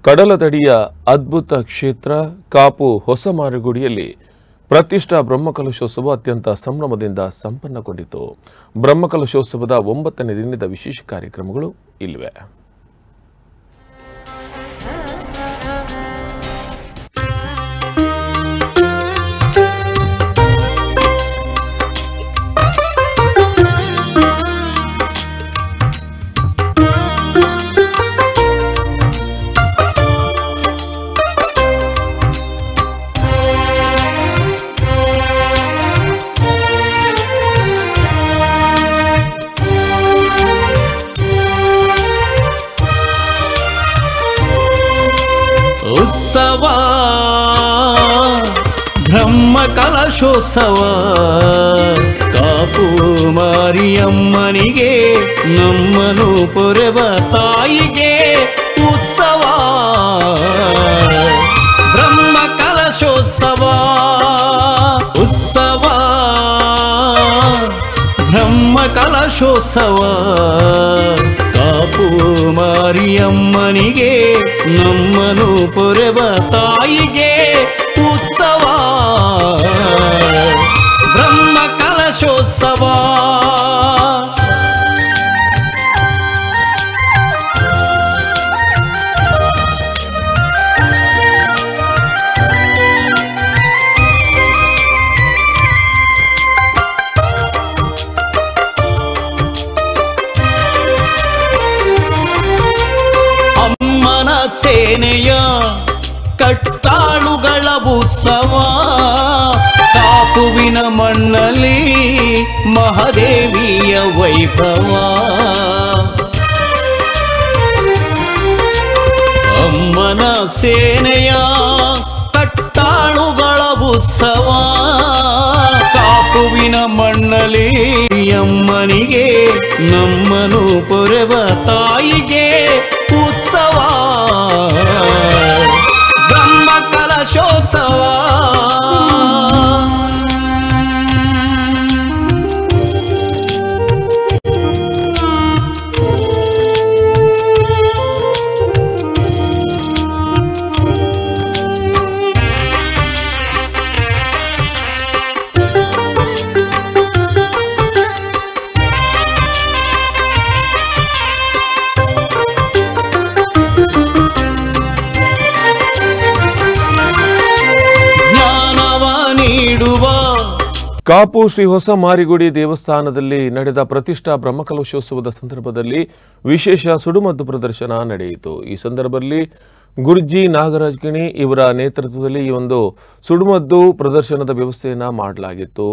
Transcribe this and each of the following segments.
ಕಡಲದಡಿಯ ಅದ್ಭುತ ಕ್ಷೇತ್ರ ಕಾಪು ಹೊಸಮಾರಿಗುಡಿಯಲ್ಲಿ ಪ್ರತಿಷ್ಠಾ ಬ್ರಹ್ಮಕಲಶೋತ್ಸವ ಅತ್ಯಂತ ಸಂಭ್ರಮದಿಂದ ಸಂಪನ್ನಗೊಂಡಿತು. ಬ್ರಹ್ಮಕಲಶೋತ್ಸವದ 9ನೇ ದಿನದ ವಿಶೇಷ ಕಾರ್ಯಕ್ರಮಗಳು ಇಲ್ಲಿವೆ. ಉತ್ಸವ ಬ್ರಹ್ಮಕಲಶೋತ್ಸವ ಕಾಪು ಮಾರಿಯಮ್ಮನಿಗೆ ನಮ್ಮನು ಪೊರೆವ ತಾಯಿಗೆ ಉತ್ಸವ ಬ್ರಹ್ಮಕಲಶೋತ್ಸವ ಉತ್ಸವ ಬ್ರಹ್ಮಕಲಶೋತ್ಸವ ಕಾಪು ಮಾರಿಯಮ್ಮನಿಗೆ ನಮ್ಮನು ಪೊರೆವ ತಾಯಿಗೆ ಉತ್ಸವ ಬ್ರಹ್ಮಕಲಶೋತ್ಸವ. ಸೇನೆಯ ಕಟ್ಟಾಳುಗಳ ಉತ್ಸವ ಕಾಪುವಿನ ಮಣ್ಣಲ್ಲಿ ಮಹಾದೇವಿಯ ವೈಭವ ಅಮ್ಮನ ಸೇನೆಯ ಕಟ್ಟಾಳುಗಳ ಉತ್ಸವ ಕಾಪುವಿನ ಮಣ್ಣಲ್ಲಿ ಅಮ್ಮನಿಗೆ ನಮ್ಮನು ಪೊರೆವ ತಾಯಿಗೆ ಉತ್ಸವ ಬ್ರಹ್ಮಕಲಶೋತ್ಸವ. ಕಾಪು ಶ್ರೀ ಹೊಸಮಾರಿಗುಡಿ ದೇವಸ್ಥಾನದಲ್ಲಿ ನಡೆದ ಪ್ರತಿಷ್ಠಾ ಬ್ರಹ್ಮಕಲಶೋತ್ಸವದ ಸಂದರ್ಭದಲ್ಲಿ ವಿಶೇಷ ಸುಡುಮದ್ದು ಪ್ರದರ್ಶನ ನಡೆಯಿತು. ಈ ಸಂದರ್ಭದಲ್ಲಿ ಗುರ್ಜಿ ನಾಗರಾಜ್ ಗಿಣಿ ಇವರ ನೇತೃತ್ವದಲ್ಲಿ ಈ ಒಂದು ಸುಡುಮದ್ದು ಪ್ರದರ್ಶನದ ವ್ಯವಸ್ಥೆಯನ್ನು ಮಾಡಲಾಗಿತ್ತು.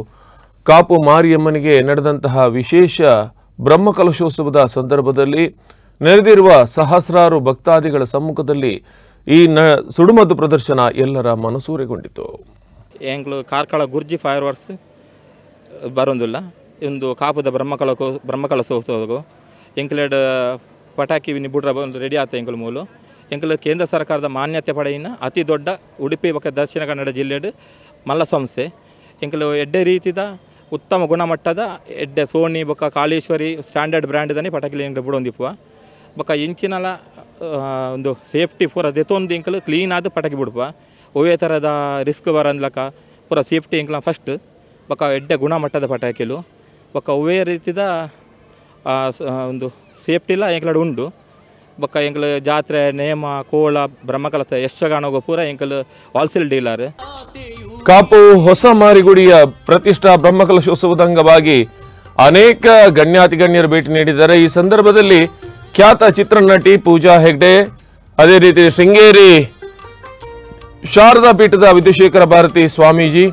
ಕಾಪು ಮಾರಿಯಮ್ಮನಿಗೆ ನಡೆದಂತಹ ವಿಶೇಷ ಬ್ರಹ್ಮಕಲಶೋತ್ಸವದ ಸಂದರ್ಭದಲ್ಲಿ ನೆರೆದಿರುವ ಸಹಸ್ರಾರು ಭಕ್ತಾದಿಗಳ ಸಮ್ಮುಖದಲ್ಲಿ ಈ ಸುಡುಮದ್ದು ಪ್ರದರ್ಶನ ಎಲ್ಲರ ಮನಸೂರೆಗೊಂಡಿತು. ಎಂಕ್ಲು ಕಾರ್ಕಳ ಗುರ್ಜಿ ಫೈರ್ ವರ್ಕ್ಸ್ ಬರೋದಿಲ್ಲ ಒಂದು ಕಾಪುದ ಬ್ರಹ್ಮಕಲಶೋತ್ಸವಗೂ ಎಂಕ್ಲೆಡ್ ಪಟಾಕಿ ಬಿಡ್ರ ಒಂದು ರೆಡಿ ಆತ ಎಂಕಲ್ ಮೂಲು ಎಂಕಲ್ ಕೇಂದ್ರ ಸರ್ಕಾರದ ಮಾನ್ಯತೆ ಪಡೆಯಿನ ಅತಿ ದೊಡ್ಡ ಉಡುಪಿ ಬೊಕ್ಕ ದಕ್ಷಿಣ ಕನ್ನಡ ಜಿಲ್ಲೆಡ್ ಮಲ್ಲ ಸಂಸ್ಥೆ ಎಂಕಲ್ ಎಡ್ಡೆ ರೀತಿದ ಉತ್ತಮ ಗುಣಮಟ್ಟದ ಎಡ್ಡೆ ಸೋನಿ ಬೊಕ್ಕ ಕಾಳೇಶ್ವರಿ ಸ್ಟ್ಯಾಂಡರ್ಡ್ ಬ್ರ್ಯಾಂಡ್ದನೇ ಪಟಾಕಿ ಎಂಕ್ಲು ಬಿಡೊಂದಿಪ್ಪುವ ಬೊಕ್ಕ ಇಂಚಿನಲ ಒಂದು ಸೇಫ್ಟಿ ಪೂರ ದೆತೊಂದು ಎಂಕಲ್ ಕ್ಲೀನ್ ಆದ ಪಟಾಕಿ ಬಿಡುವ ಒವೇ ಥರದ ರಿಸ್ಕ್ ಬರಂದ್ಲಕ ಪೂರ ಸೇಫ್ಟಿ ಎಂಕ್ಲ ಫಸ್ಟ್ ಬೊಕ್ಕ ಎಡ್ಡೆ ಗುಣಮಟ್ಟದ ಪಟಾಕಿಲು ಬೊಕ್ಕ ಒವೇ ರೀತಿದ ಒಂದು ಸೇಫ್ಟಿಲ ಎಂಕ್ಲಡ್ ಉಂಡು ಬೊಕ್ಕ ಎಂಕಲ್ ಜಾತ್ರೆ ನೇಮ ಕೋಳ ಬ್ರಹ್ಮಕಲಶ ಯಕ್ಷಗಾನಗೋ ಪೂರ ಎಂಕಲ್ ಹೋಲ್ಸೇಲ್ ಡೀಲರ್. ಕಾಪು ಹೊಸಮಾರಿಗುಡಿಯ ಪ್ರತಿಷ್ಠಾ ಬ್ರಹ್ಮಕಲಶೋತ್ಸವದ ಅಂಗವಾಗಿ ಅನೇಕ ಗಣ್ಯಾತಿಗಣ್ಯರು ಭೇಟಿ ನೀಡಿದ್ದಾರೆ. ಈ ಸಂದರ್ಭದಲ್ಲಿ ಖ್ಯಾತ ಚಿತ್ರನಟಿ ಪೂಜಾ ಹೆಗ್ಡೆ, ಅದೇ ರೀತಿ ಶೃಂಗೇರಿ ಶಾರದಾ ಪೀಠದ ವಿಧುಶೇಖರ ಭಾರತಿ ಸ್ವಾಮೀಜಿ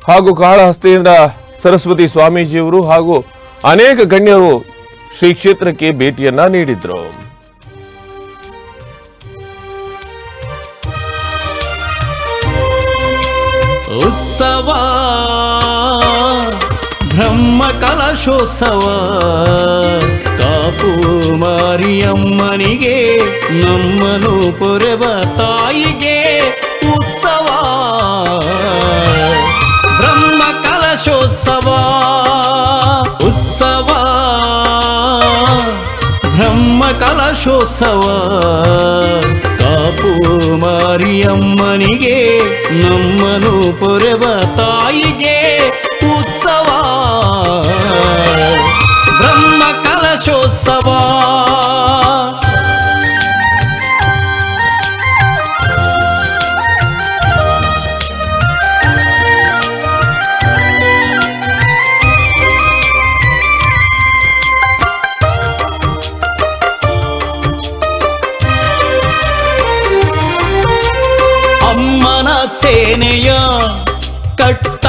ಹಾಗೂ ಕಾಳಹಸ್ತಿಯಿಂದ ಸರಸ್ವತಿ ಸ್ವಾಮೀಜಿಯವರು ಹಾಗೂ ಅನೇಕ ಗಣ್ಯರು ಶ್ರೀ ಕ್ಷೇತ್ರಕ್ಕೆ ಭೇಟಿಯನ್ನ ನೀಡಿದ್ರು. ಉತ್ಸವ ಬ್ರಹ್ಮಕಲಶೋತ್ಸವ ಕಾಪು ಮಾರಿಯಮ್ಮನಿಗೆ ನಮ್ಮನು ಪೊರೆವ ತಾಯಿಗೆ ಉತ್ಸವ ಬ್ರಹ್ಮಕಲಶೋತ್ಸವ ಉತ್ಸವ ಬ್ರಹ್ಮಕಲಶೋತ್ಸವ ಕಾಪು ಮಾರಿಯಮ್ಮನಿಗೆ ನಮ್ಮನು ಪೊರೆವ ತಾಯಿಗೆ ಉತ್ಸವ ಬ್ರಹ್ಮ ಕಲಶೋತ್ಸವ. ಅಮ್ಮನ ಸೇನೆಯ ಕಟ್ಟ